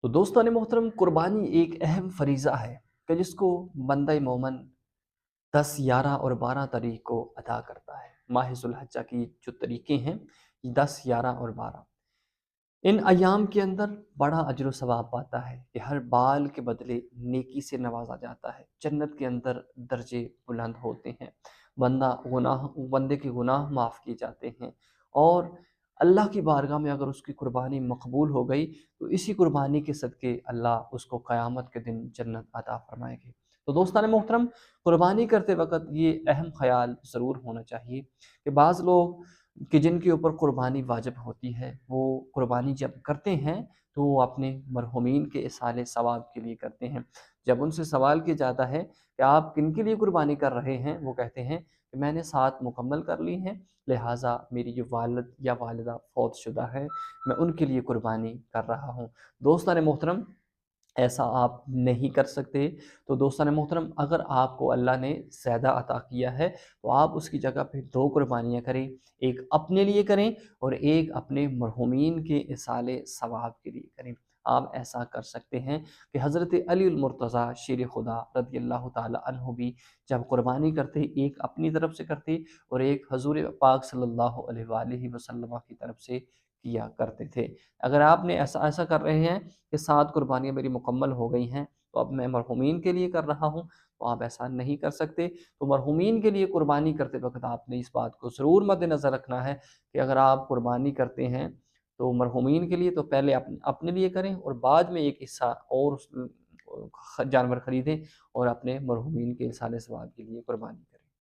تو दोस्तों मोहतरम, कुर्बानी एक अहम फरीज़ा है कि जिसको बंदा मोमन 10, 11 और 12 तारीख को अदा करता है। माह ज़ुल्हज्जा की जो तरीक़े हैं, ये 10, 11 और 12 इन अय्याम के अंदर बड़ा अजर व सवाब पाता है कि हर बाल के बदले नेकी से नवाजा जाता है। जन्नत के अंदर दर्जे बुलंद होते हैं। बंदे के गुनाह माफ़ किए जाते हैं और अल्लाह की बारगाह में अगर उसकी कुर्बानी मकबूल हो गई तो इसी कुर्बानी के सदक़े अल्लाह उसको क़यामत के दिन जन्नत अता फ़रमाएँगे। तो दोस्तान मोहतरम, कुर्बानी करते वक़्त ये अहम ख़याल ज़रूर होना चाहिए कि बाज़ लोग कि जिनके ऊपर कुर्बानी वाजिब होती है, वो कुर्बानी जब करते हैं तो वो अपने मरहूमीन के इसाले सवाब के लिए करते हैं। जब उनसे सवाल किया जाता है कि आप किन के लिए कुर्बानी कर रहे हैं, वो कहते हैं कि मैंने 7 मुकम्मल कर ली हैं, लिहाजा मेरी जो वालिद या वालिदा फ़ौत शुदा है, मैं उनके लिए कुर्बानी कर रहा हूँ। दोस्तान मोहतरम, ऐसा आप नहीं कर सकते। तो दोस्तान मोहतरम, अगर आपको अल्लाह ने ज़्यादा अता किया है तो आप उसकी जगह पे 2 कुर्बानियाँ करें, एक अपने लिए करें और एक अपने मरहूमीन के इसाले सवाब के लिए करें। आप ऐसा कर सकते हैं कि हज़रत अली अल मुर्तज़ा शेर खुदा रज़ियल्लाहु ताला अन्हु भी जब कुर्बानी करते, एक अपनी तरफ से करते और एक हज़ूर पाक सल्लल्लाहु अलैहि वसल्लम की तरफ से किया करते थे। अगर आपने ऐसा ऐसा कर रहे हैं कि 7 कुर्बानियाँ मेरी मुकम्मल हो गई हैं, तो अब मैं मरहूमीन के लिए कर रहा हूँ, तो आप ऐसा नहीं कर सकते। तो मरहूमीन के लिए कुर्बानी करते वक़्त आपने इस बात को ज़रूर मद्देनज़र रखना है कि अगर आप कुर्बानी करते हैं, तो मरहूमीन के लिए तो पहले अपने लिए करें और बाद में एक हिस्सा और जानवर खरीदें और अपने मरहूमीन के इसाले सवाब के लिए कुर्बानी